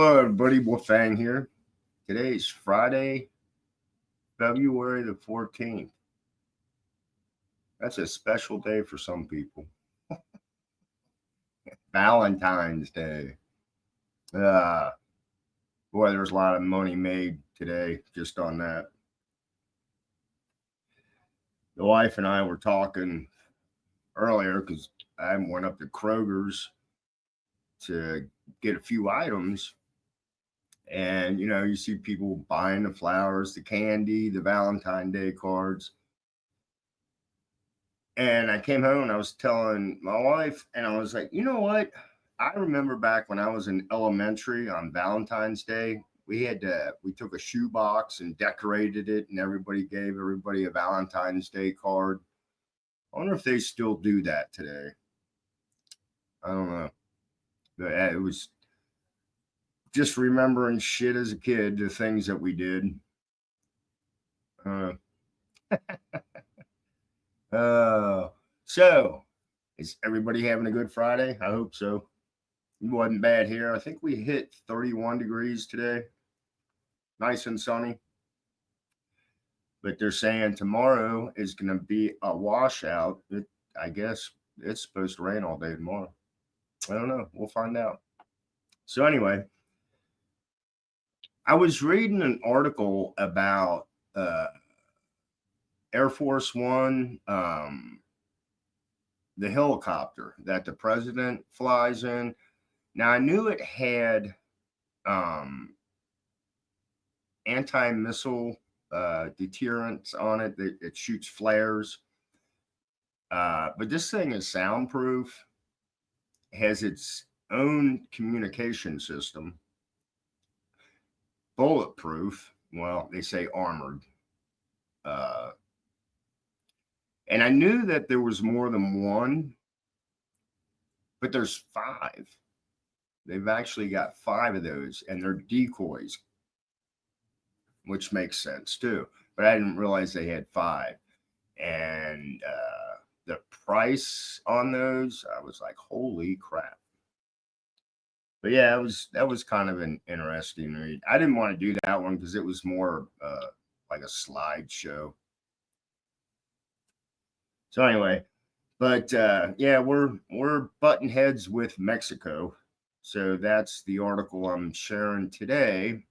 Hello, everybody. Wolfang here. Today's Friday, February the 14th. That's a special day for some people. Valentine's Day. Uh, Boy, there's a lot of money made today just on that. The wife and I were talking earlier because I went up to Kroger's to get a few items. And, you see people buying the flowers, the candy, the Valentine's Day cards. And I came home and I was telling my wife, and I was like, you know what? I remember back when I was in elementary on Valentine's Day, we took a shoebox and decorated it, and everybody gave everybody a Valentine's Day card. I wonder if they still do that today. I don't know. But it was just remembering shit as a kid, the things that we did. Uh, so is everybody having a good Friday? I hope so. It wasn't bad here. I think we hit 31 degrees today. Nice and sunny. But they're saying tomorrow is going to be a washout. I guess it's supposed to rain all day tomorrow. I don't know. We'll find out. So anyway, I was reading an article about Air Force One, the helicopter that the president flies in. Now, I knew it had anti-missile deterrents on it. It shoots flares. But this thing is soundproof, has its own communication system, bulletproof. Well, they say armored. And I knew that there was more than one, but there's 5. They've actually got 5 of those, and they're decoys, which makes sense too. But I didn't realize they had 5. And the price on those, I was like, holy crap. But yeah, that was kind of an interesting read. I didn't want to do that one because it was more like a slideshow. So anyway, but yeah, we're button heads with Mexico. So that's the article I'm sharing today.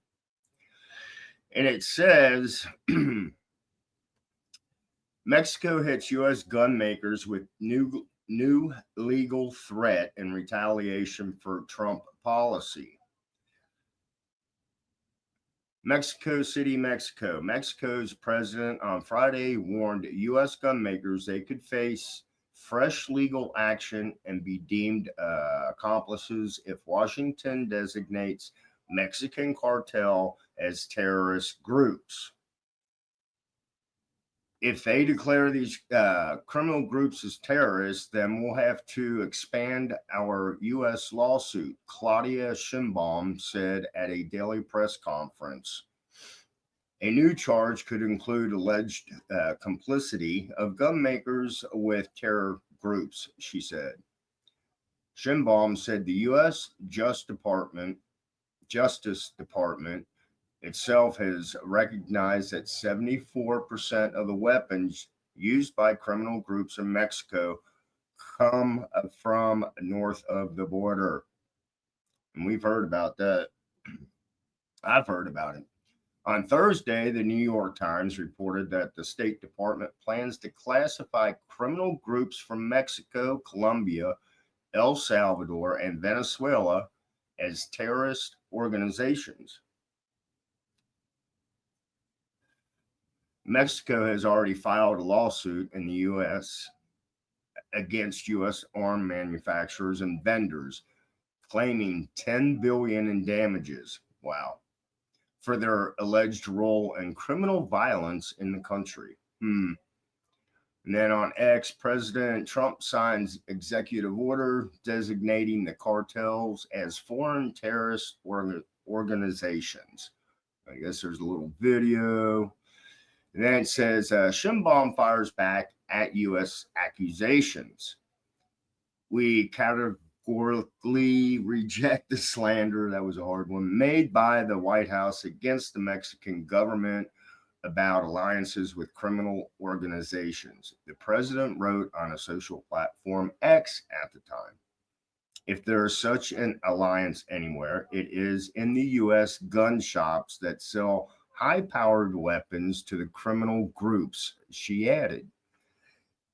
And it says Mexico hits U.S. gun makers with new legal threat in retaliation for Trump policy. Mexico City, Mexico. Mexico's president on Friday warned U.S. gun makers they could face fresh legal action and be deemed accomplices if Washington designates Mexican cartel as terrorist groups. If they declare these criminal groups as terrorists, then we'll have to expand our U.S. lawsuit, Claudia Sheinbaum said at a daily press conference. A new charge could include alleged complicity of gun makers with terror groups, she said. Sheinbaum said the U.S. Justice Department itself has recognized that 74% of the weapons used by criminal groups in Mexico come from north of the border. And we've heard about that. I've heard about it. On Thursday, the New York Times reported that the State Department plans to classify criminal groups from Mexico, Colombia, El Salvador, and Venezuela as terrorist organizations. Mexico has already filed a lawsuit in the U.S. against U.S. arm manufacturers and vendors, claiming $10 billion in damages. Wow. For their alleged role in criminal violence in the country. And then on X, President Trump signs executive order designating the cartels as foreign terrorist organizations. I guess there's a little video. And then it says Sheinbaum fires back at U.S. accusations. We categorically categorically reject the slander, that was a hard one, made by the White House against the Mexican government about alliances with criminal organizations. The president wrote on a social platform X at the time. If there is such an alliance anywhere, it is in the U.S. gun shops that sell high powered weapons to the criminal groups, she added.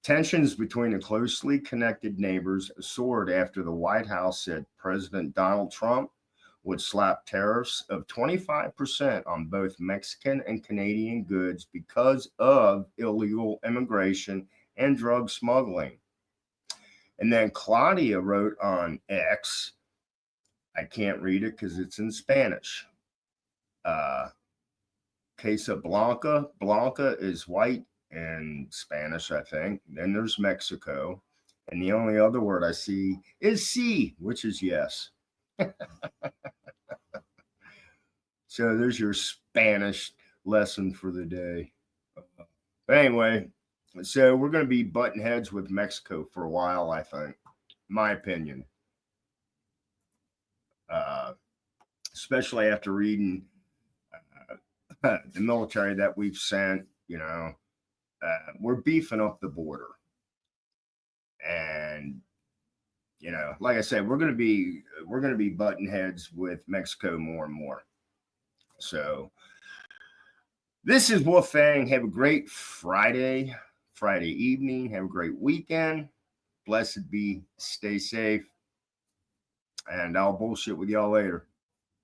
Tensions between the closely connected neighbors soared after the White House said President Donald Trump would slap tariffs of 25% on both Mexican and Canadian goods because of illegal immigration and drug smuggling. And then Claudia wrote on X, I can't read it because it's in Spanish. Casablanca. Blanca is white in Spanish, I think. Then there's Mexico. And the only other word I see is sí, which is yes. So there's your Spanish lesson for the day. But anyway, so we're going to be butting heads with Mexico for a while, I think, my opinion. Especially after reading the military that we've sent, we're beefing up the border. And, like I said, we're going to be butting heads with Mexico more and more. So this is Wolfang. Have a great Friday evening. Have a great weekend. Blessed be. Stay safe. And I'll bullshit with y'all later.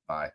Bye.